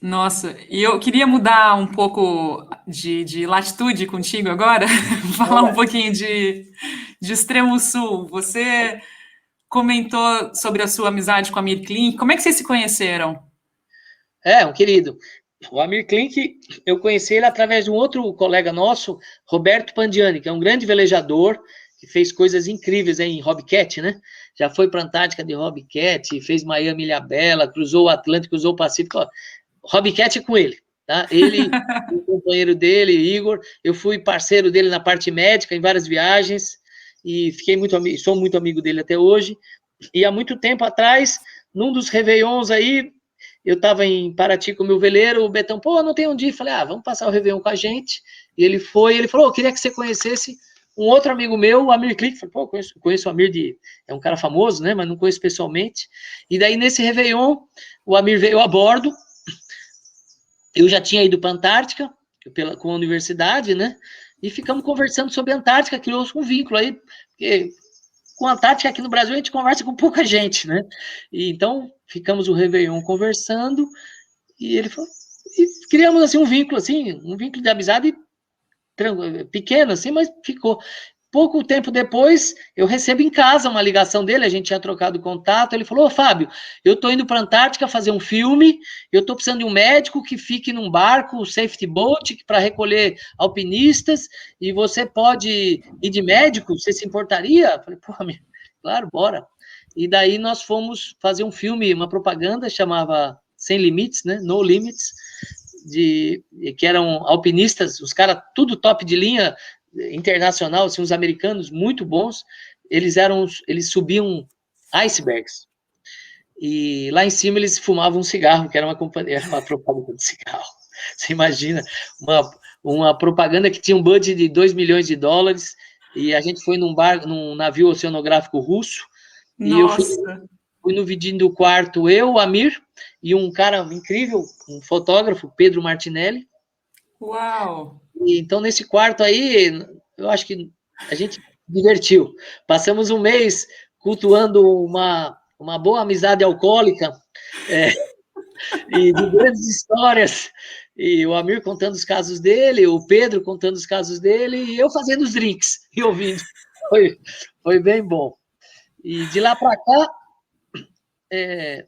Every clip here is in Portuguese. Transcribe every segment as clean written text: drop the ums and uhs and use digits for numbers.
Nossa, e eu queria mudar um pouco de latitude contigo agora, falar um Olha, pouquinho de Extremo Sul. Você comentou sobre a sua amizade com a Mir Klink. Como é que vocês se conheceram? um querido. O Amir Klink, eu conheci ele através de um outro colega nosso, Roberto Pandiani, que é um grande velejador, que fez coisas incríveis aí em Hobcat, né? Já foi para a Antártica de Hobcat, fez Miami Ilhabela, cruzou o Atlântico, cruzou o Pacífico. Ó, Hobcat é com ele, tá? Ele, o companheiro dele, Igor, eu fui parceiro dele na parte médica, em várias viagens, e fiquei muito amigo, sou muito amigo dele até hoje. E há muito tempo atrás, num dos Réveillons aí, eu estava em Paraty com o meu veleiro, o Betão, pô, não tem onde ir. Falei, vamos passar o Réveillon com a gente. E ele foi, ele falou, queria que você conhecesse um outro amigo meu, o Amir Klink. Falei, pô, conheço o Amir, é um cara famoso, né, mas não conheço pessoalmente. E daí, nesse Réveillon, o Amir veio a bordo, eu já tinha ido para a Antártica, com a universidade, né, e ficamos conversando sobre a Antártica, criou-se um vínculo aí, porque com a Antártica aqui no Brasil a gente conversa com pouca gente, né? E então ficamos o Réveillon conversando e ele falou, e criamos assim um vínculo de amizade pequeno assim, mas ficou. Pouco tempo depois, eu recebo em casa uma ligação dele, a gente tinha trocado contato, ele falou, Fábio, eu estou indo para a Antártica fazer um filme, eu estou precisando de um médico que fique num barco, safety boat, para recolher alpinistas, e você pode ir de médico, você se importaria? Eu falei, pô, amigo, claro, bora. E daí nós fomos fazer um filme, uma propaganda, chamava Sem Limites, né? No Limits, que eram alpinistas, os caras tudo top de linha, internacional, assim, os americanos muito bons, eles subiam icebergs. E lá em cima eles fumavam um cigarro, que era uma propaganda de cigarro. Você imagina, uma propaganda que tinha um budget de 2 milhões de dólares, e a gente foi num navio oceanográfico russo, e eu Nossa, fui no vidinho do quarto, eu, o Amir, e um cara incrível, um fotógrafo, Pedro Martinelli. uau! E, então, nesse quarto aí, eu acho que a gente divertiu. Passamos um mês cultuando uma boa amizade alcoólica, é, e de grandes histórias. E o Amir contando os casos dele, o Pedro contando os casos dele, e eu fazendo os drinks e ouvindo. Foi, foi bem bom. E de lá para cá, é,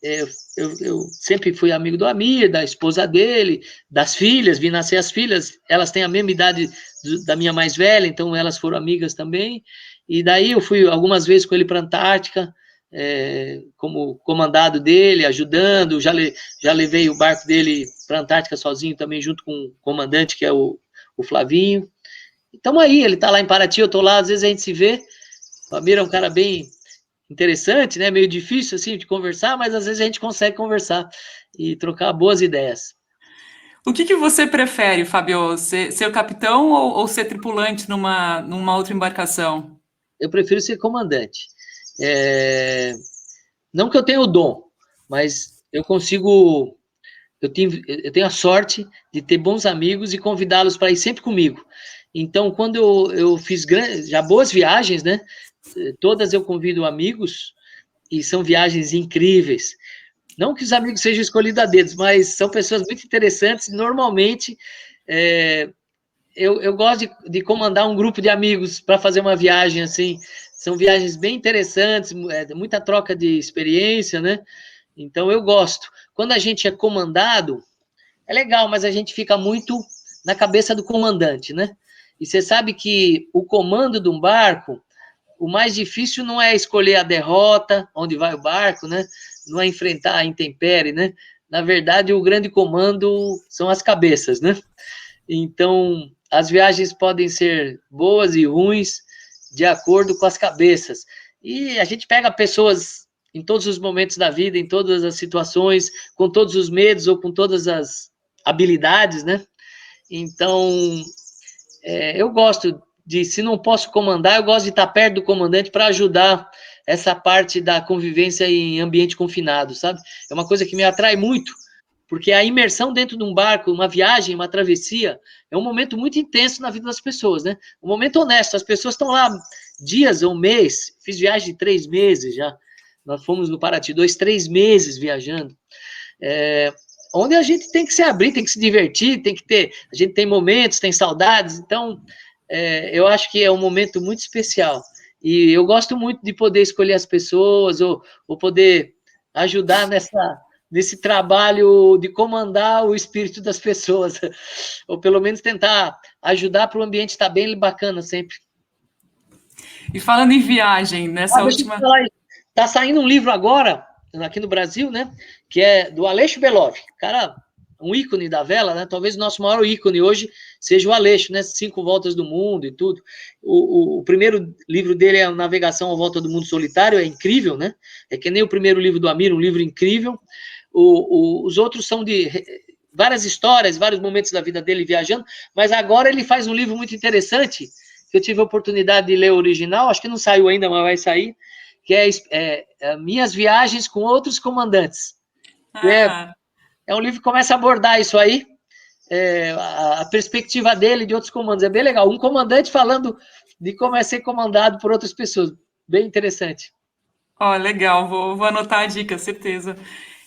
é, eu sempre fui amigo do Amir, da esposa dele, das filhas, vi nascer as filhas, elas têm a mesma idade da minha mais velha, então elas foram amigas também. E daí eu fui algumas vezes com ele para a Antártica, como comandado dele, ajudando, já levei o barco dele para a Antártica sozinho também, junto com o comandante, que é o Flavinho. Então aí, ele está lá em Paraty, eu estou lá, às vezes a gente se vê. O Amir é um cara bem interessante, né? Meio difícil assim de conversar, mas às vezes a gente consegue conversar e trocar boas ideias. O que que você prefere, Fabio? Ser o capitão ou ser tripulante numa outra embarcação? Eu prefiro ser comandante. É... Não que eu tenha o dom, mas eu tenho a sorte de ter bons amigos e convidá-los para ir sempre comigo. Então, quando eu fiz já boas viagens, né? Todas eu convido amigos e são viagens incríveis. Não que os amigos sejam escolhidos a dedos, mas são pessoas muito interessantes. Normalmente, é, eu gosto de comandar um grupo de amigos para fazer uma viagem assim. São viagens bem interessantes, muita troca de experiência, né? Então eu gosto. Quando a gente é comandado, é legal, mas a gente fica muito na cabeça do comandante, né? E você sabe que o comando de um barco, o mais difícil não é escolher a derrota, onde vai o barco, né? Não é enfrentar a intempérie, né? Na verdade, o grande comando são as cabeças, né? Então, as viagens podem ser boas e ruins de acordo com as cabeças. E a gente pega pessoas em todos os momentos da vida, em todas as situações, com todos os medos ou com todas as habilidades, né? Então, eu gosto se não posso comandar, eu gosto de estar perto do comandante para ajudar essa parte da convivência em ambiente confinado, sabe? É uma coisa que me atrai muito, porque a imersão dentro de um barco, uma viagem, uma travessia, é um momento muito intenso na vida das pessoas, né? Um momento honesto, as pessoas estão lá dias ou mês, fiz viagem de 3 meses já, nós fomos no Paraty, 2, 3 meses viajando, onde a gente tem que se abrir, tem que se divertir, tem que ter, a gente tem momentos, tem saudades, então eu acho que é um momento muito especial. E eu gosto muito de poder escolher as pessoas, ou poder ajudar nesse trabalho de comandar o espírito das pessoas, ou pelo menos tentar ajudar para o ambiente estar bem bacana sempre. E falando em viagem, nessa Deixa eu te última... falar, tá saindo um livro agora, aqui no Brasil, né, que é do Aleixo Belov, cara, um ícone da vela, né, talvez o nosso maior ícone hoje seja o Aleixo, né, 5 Voltas do Mundo e tudo. O primeiro livro dele é a Navegação à Volta do Mundo Solitário, é incrível, né, é que nem o primeiro livro do Amir, um livro incrível. Os outros são de várias histórias, vários momentos da vida dele viajando, mas agora ele faz um livro muito interessante, que eu tive a oportunidade de ler o original, acho que não saiu ainda, mas vai sair, que é Minhas Viagens com Outros Comandantes. É um livro que começa a abordar isso aí, a perspectiva dele de outros comandos. É bem legal. Um comandante falando de como é ser comandado por outras pessoas. Bem interessante. Ó, legal, vou anotar a dica, certeza.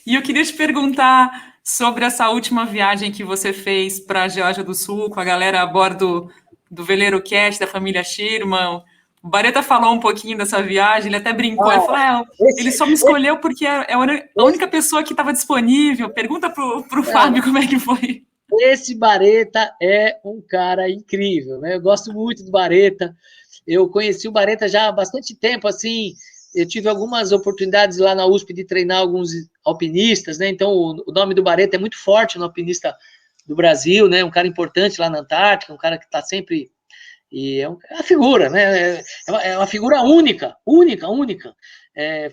E eu queria te perguntar sobre essa última viagem que você fez para a Geórgia do Sul, com a galera a bordo do veleiro Cat, da família Sherman. O Bareta falou um pouquinho dessa viagem, ele até brincou, ele falou, ele só me escolheu porque é a única pessoa que estava disponível. Pergunta pro Fábio como é que foi. Esse Bareta é um cara incrível, né? Eu gosto muito do Bareta. Eu conheci o Bareta já há bastante tempo, assim. Eu tive algumas oportunidades lá na USP de treinar alguns alpinistas, né? Então, o nome do Bareta é muito forte no alpinista do Brasil, né? Um cara importante lá na Antártica, um cara que está sempre... E é uma figura, né? É uma figura única, única, única.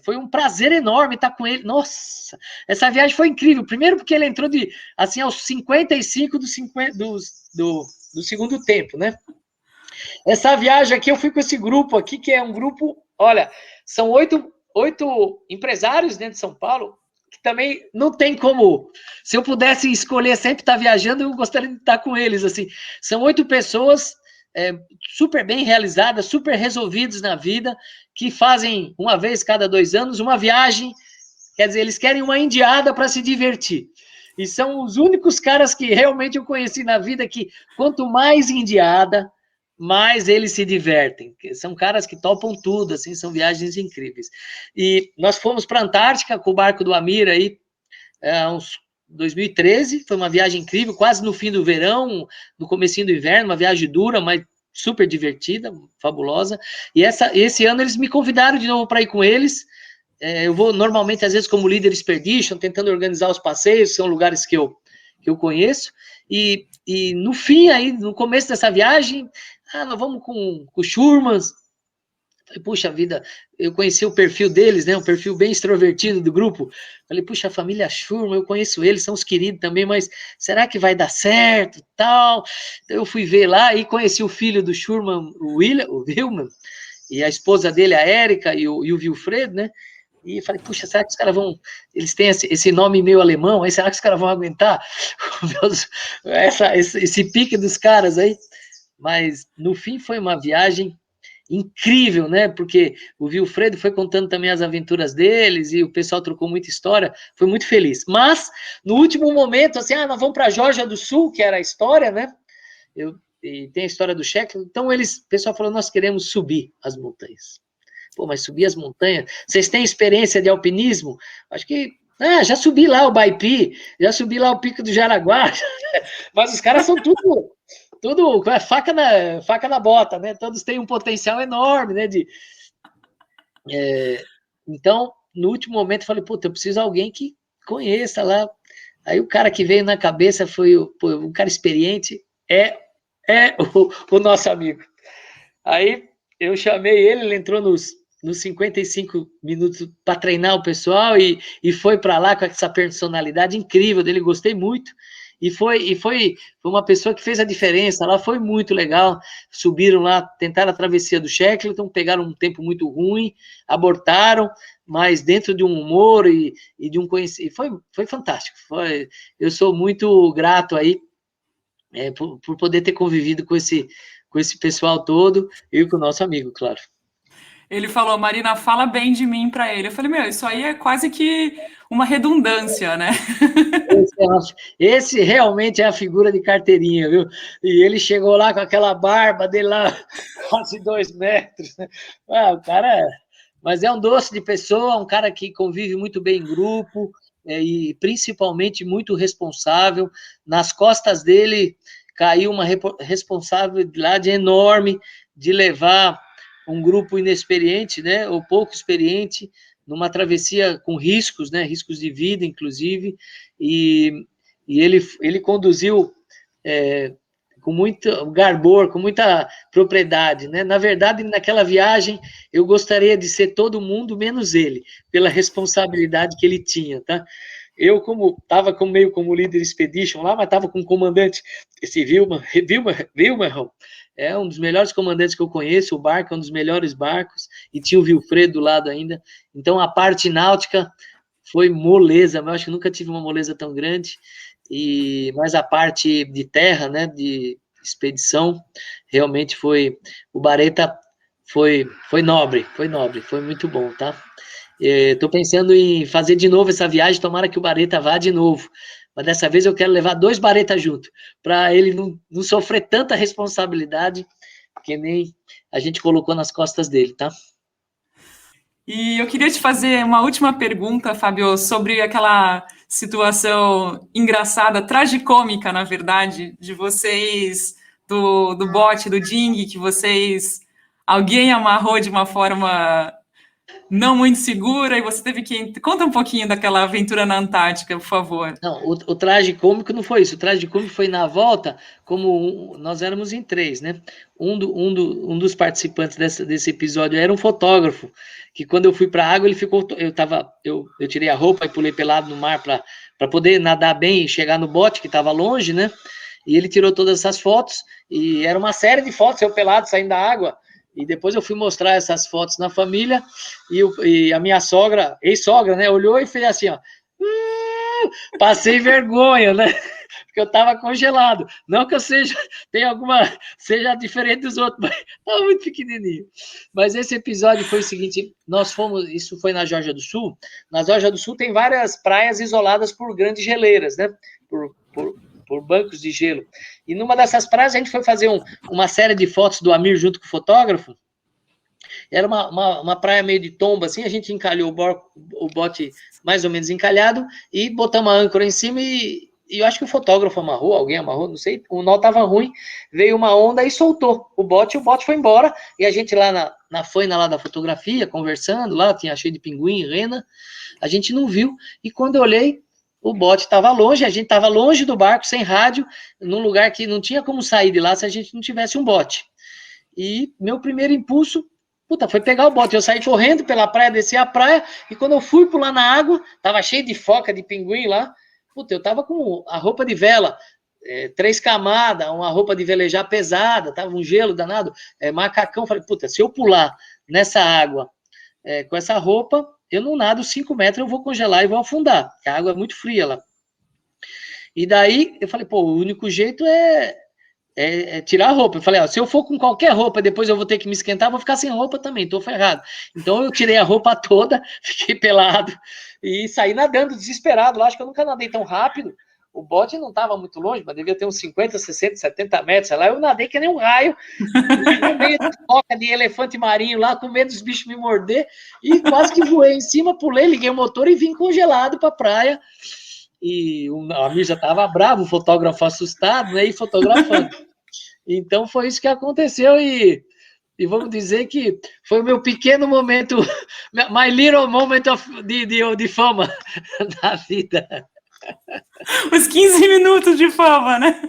Foi um prazer enorme estar com ele. Nossa, essa viagem foi incrível. Primeiro porque ele entrou assim, aos 55 do segundo tempo, né? Essa viagem aqui, eu fui com esse grupo aqui, que é um grupo, olha, são oito empresários dentro de São Paulo, que também não tem como, se eu pudesse escolher sempre estar viajando, eu gostaria de estar com eles, assim. São 8 pessoas super bem realizadas, super resolvidos na vida, que fazem uma vez cada 2 anos uma viagem, quer dizer, eles querem uma indiada para se divertir. E são os únicos caras que realmente eu conheci na vida que, quanto mais indiada, mais eles se divertem. São caras que topam tudo, assim, são viagens incríveis. E nós fomos para a Antártica com o barco do Amir aí, uns 2013, foi uma viagem incrível, quase no fim do verão, no comecinho do inverno, uma viagem dura, mas super divertida, fabulosa. E esse ano eles me convidaram de novo para ir com eles. Eu vou normalmente, às vezes, como líder expedition, tentando organizar os passeios, são lugares que eu conheço. E no fim, aí, no começo dessa viagem, nós vamos com o Schurmans. Falei, puxa vida, eu conheci o perfil deles, né? Um perfil bem extrovertido do grupo. Falei, puxa, a família Schurman, eu conheço eles, são os queridos também, mas será que vai dar certo? Tal. Então eu fui ver lá e conheci o filho do Schurman, o Wilman, e a esposa dele, a Érica, e o Wilfredo, né? E falei, puxa, será que os caras vão... Eles têm esse nome meio alemão, aí será que os caras vão aguentar esse pique dos caras aí? Mas, no fim, foi uma viagem incrível, né? Porque o Wilfredo foi contando também as aventuras deles e o pessoal trocou muita história, foi muito feliz. Mas, no último momento, assim, nós vamos para a Geórgia do Sul, que era a história, né? E tem a história do Shackleton, então o pessoal falou, nós queremos subir as montanhas. Pô, mas subir as montanhas, vocês têm experiência de alpinismo? Acho que, já subi lá o Baipi, já subi lá o Pico do Jaraguá, mas os caras são tudo faca na bota, né? Todos têm um potencial enorme, né? Então, no último momento, eu falei, puta, eu preciso de alguém que conheça lá. Aí o cara que veio na cabeça foi um cara experiente, o nosso amigo. Aí eu chamei ele entrou nos 55 minutos para treinar o pessoal e foi para lá com essa personalidade incrível dele, gostei muito. E foi uma pessoa que fez a diferença lá, foi muito legal. Subiram lá, tentaram a travessia do Shackleton, pegaram um tempo muito ruim, abortaram, mas dentro de um humor e de um conhecimento. Foi fantástico. Eu sou muito grato aí por poder ter convivido com esse pessoal todo e com o nosso amigo, claro. Ele falou, Marina, fala bem de mim para ele. Eu falei, meu, isso aí é quase que uma redundância, né? Esse realmente é a figura de carteirinha, viu? E ele chegou lá com aquela barba dele lá, quase 2 metros, né? O cara mas é um doce de pessoa, um cara que convive muito bem em grupo, e principalmente muito responsável. Nas costas dele caiu uma responsabilidade enorme de levar um grupo inexperiente, né, ou pouco experiente, numa travessia com riscos, né, riscos de vida, inclusive, e, ele conduziu com muito garbor, com muita propriedade, né? Na verdade, naquela viagem, eu gostaria de ser todo mundo menos ele, pela responsabilidade que ele tinha, tá? Eu estava meio como líder expedition lá, mas estava com o comandante, esse Wilmer, é um dos melhores comandantes que eu conheço, o barco é um dos melhores barcos, e tinha o Wilfredo do lado ainda. Então, a parte náutica foi moleza, mas eu acho que nunca tive uma moleza tão grande. Mas a parte de terra, né, de expedição, realmente o Bareta foi nobre, foi muito bom, tá? Estou pensando em fazer de novo essa viagem, tomara que o Bareta vá de novo. Mas dessa vez eu quero levar 2 Baretas junto, para ele não sofrer tanta responsabilidade que nem a gente colocou nas costas dele, tá? E eu queria te fazer uma última pergunta, Fábio, sobre aquela situação engraçada, tragicômica, na verdade, de vocês, do bote, do ding, que vocês. Alguém amarrou de uma forma não muito segura e você teve que. Conta um pouquinho daquela aventura na Antártica, por favor. Não, o traje cômico não foi isso. O traje cômico foi na volta, nós éramos em 3, né? Um dos participantes desse episódio era um fotógrafo, que quando eu fui para a água, ele ficou. Eu tirei a roupa e pulei pelado no mar para poder nadar bem e chegar no bote, que estava longe, né? E ele tirou todas essas fotos, e era uma série de fotos, eu pelado saindo da água. E depois eu fui mostrar essas fotos na família, e a minha sogra, ex-sogra, né, olhou e fez assim, ó. Passei vergonha, né? Porque eu estava congelado. Não que eu seja diferente dos outros, mas estava muito pequenininho. Mas esse episódio foi o seguinte: isso foi na Geórgia do Sul. Na Geórgia do Sul tem várias praias isoladas por grandes geleiras, né? Por bancos de gelo. E numa dessas praias a gente foi fazer uma série de fotos do Amir junto com o fotógrafo. Era uma praia meio de tomba, assim, a gente encalhou o bote mais ou menos encalhado e botamos a âncora em cima e eu acho que o fotógrafo amarrou, alguém amarrou, não sei, o nó estava ruim, veio uma onda e soltou o bote foi embora, e a gente lá na faina lá da fotografia, conversando lá, tinha cheio de pinguim, rena, a gente não viu, e quando eu olhei, o bote estava longe, a gente estava longe do barco, sem rádio, num lugar que não tinha como sair de lá se a gente não tivesse um bote. E meu primeiro impulso, foi pegar o bote. Eu saí correndo pela praia, desci a praia, e quando eu fui pular na água, tava cheio de foca, de pinguim lá. Eu tava com a roupa de vela, 3 camadas, uma roupa de velejar pesada, tava um gelo danado, macacão. Falei, se eu pular nessa água com essa roupa, eu não nado 5 metros, eu vou congelar e vou afundar, porque a água é muito fria lá. E daí eu falei, o único jeito é tirar a roupa. Eu falei, se eu for com qualquer roupa, depois eu vou ter que me esquentar, vou ficar sem roupa também, tô ferrado. Então eu tirei a roupa toda, fiquei pelado e saí nadando, desesperado. Lá, acho que eu nunca nadei tão rápido. O bote não estava muito longe, mas devia ter uns 50, 60, 70 metros. Lá eu nadei que nem um raio, no meio da toca de elefante marinho lá, com medo dos bichos me morder, e quase que voei em cima, pulei, liguei o motor e vim congelado para a praia. E a Mir já estava bravo, o fotógrafo assustado, né, e fotografando. Então foi isso que aconteceu e vamos dizer que foi o meu pequeno momento, my little moment de fama na vida. Os 15 minutos de fama, né?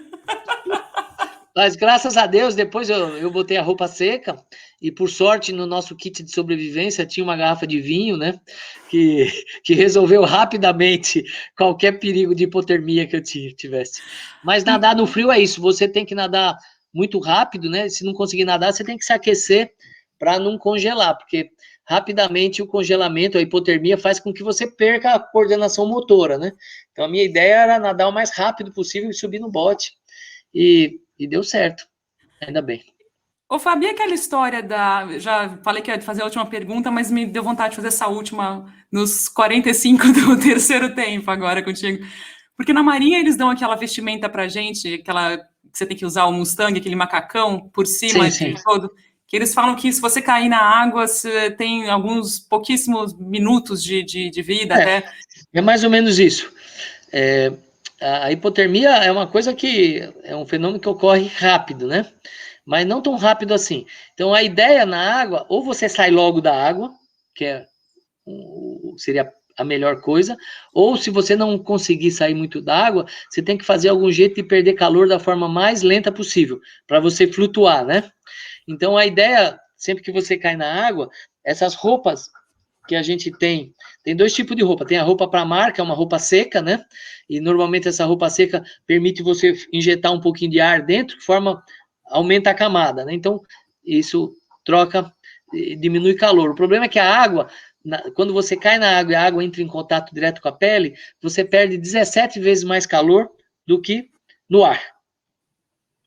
Mas graças a Deus, depois eu botei a roupa seca e por sorte no nosso kit de sobrevivência tinha uma garrafa de vinho, né? Que resolveu rapidamente qualquer perigo de hipotermia que eu tivesse. Mas nadar no frio é isso, você tem que nadar muito rápido, né? Se não conseguir nadar, você tem que se aquecer para não congelar, porque rapidamente o congelamento, a hipotermia faz com que você perca a coordenação motora, né? Então a minha ideia era nadar o mais rápido possível e subir no bote. E deu certo, ainda bem. Ô, Fabi, aquela história da. Já falei que ia fazer a última pergunta, mas me deu vontade de fazer essa última nos 45 do terceiro tempo agora contigo. Porque na Marinha eles dão aquela vestimenta pra gente, aquela que você tem que usar o Mustang, aquele macacão por cima Sim, de sim. todo. Que eles falam que se você cair na água, você tem alguns pouquíssimos minutos de vida até. É mais ou menos isso. É, a hipotermia é uma coisa que é um fenômeno que ocorre rápido, né? Mas não tão rápido assim. Então, a ideia na água, ou você sai logo da água, que seria a melhor coisa, ou se você não conseguir sair muito da água, você tem que fazer algum jeito de perder calor da forma mais lenta possível, para você flutuar, né? Então, a ideia, sempre que você cai na água, essas roupas que a gente tem dois tipos de roupa. Tem a roupa para mar, que é uma roupa seca, né? E normalmente essa roupa seca permite você injetar um pouquinho de ar dentro, de forma aumenta a camada, né? Então, isso troca, diminui calor. O problema é que a água, quando você cai na água e a água entra em contato direto com a pele, você perde 17 vezes mais calor do que no ar.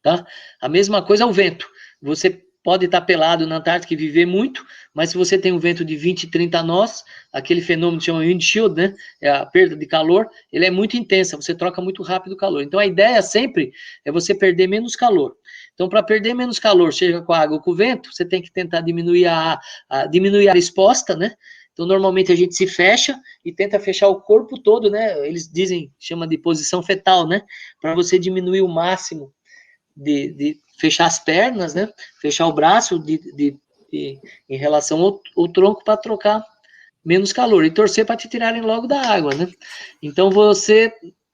Tá? A mesma coisa é o vento. Você pode estar pelado na Antártica e viver muito, mas se você tem um vento de 20, 30 nós, aquele fenômeno que chama windshield, né? É a perda de calor, ele é muito intensa, você troca muito rápido o calor. Então a ideia sempre é você perder menos calor. Então, para perder menos calor, seja com a água ou com o vento, você tem que tentar diminuir diminuir a área exposta, né? Então, normalmente a gente se fecha e tenta fechar o corpo todo, né? Eles dizem, chama de posição fetal, né? Para você diminuir o máximo de fechar as pernas, né? Fechar o braço em relação ao tronco para trocar menos calor e torcer para te tirarem logo da água, né? Então você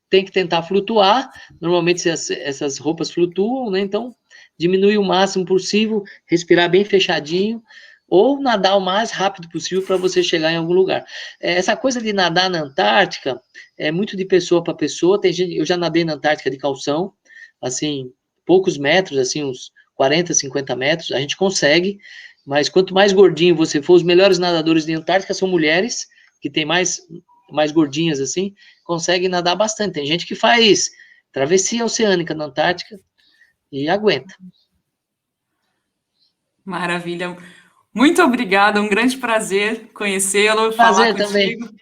tem que tentar flutuar. Normalmente essas roupas flutuam, né? Então diminui o máximo possível, respirar bem fechadinho ou nadar o mais rápido possível para você chegar em algum lugar. Essa coisa de nadar na Antártica é muito de pessoa para pessoa. Tem gente, eu já nadei na Antártica de calção, assim, poucos metros, assim, uns 40, 50 metros, a gente consegue, mas quanto mais gordinho você for, os melhores nadadores de Antártica são mulheres, que tem mais gordinhas, assim, conseguem nadar bastante. Tem gente que faz travessia oceânica na Antártica e aguenta. Maravilha. Muito obrigada, um grande prazer conhecê-lo, falar Prazer também. contigo.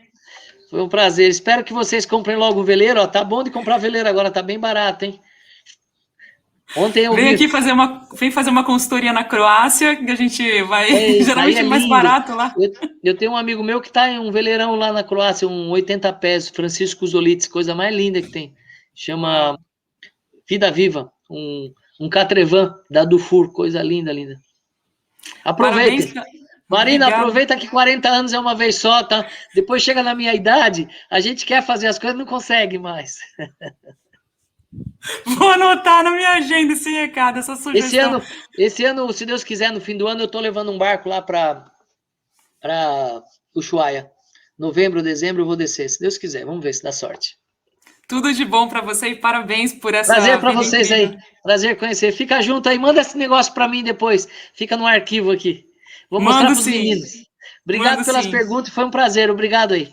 Foi um prazer. Espero que vocês comprem logo o veleiro. Ó, tá bom de comprar veleiro agora, tá bem barato, hein? Ontem eu Vem vi. aqui vem fazer uma consultoria na Croácia, que a gente vai Eita, aí geralmente é é mais lindo. barato lá. Eu tenho um amigo meu que tá em um veleirão lá na Croácia, um 80 pés, Francisco Zolites, coisa mais linda que tem. Chama Uau. Vida Viva, um Catrevan da Dufour, coisa linda, linda. Parabéns. Aproveitem. Marina, Obrigada. aproveita que 40 anos é uma vez só, tá? Depois chega na minha idade, a gente quer fazer as coisas e não consegue mais. Vou anotar na minha agenda esse recado, essa Esse sugestão. ano, esse ano, se Deus quiser, no fim do ano, eu tô levando um barco lá para Ushuaia. Novembro, dezembro eu vou descer, se Deus quiser. Vamos ver se dá sorte. Tudo de bom para você e parabéns por essa Prazer para vida vocês incrível. aí. Prazer conhecer. Fica junto aí, manda esse negócio para mim depois. Fica no arquivo aqui. Vou mostrar Mando para os sim, meninos. mando Obrigado pelas sim. perguntas, foi um prazer. Obrigado aí.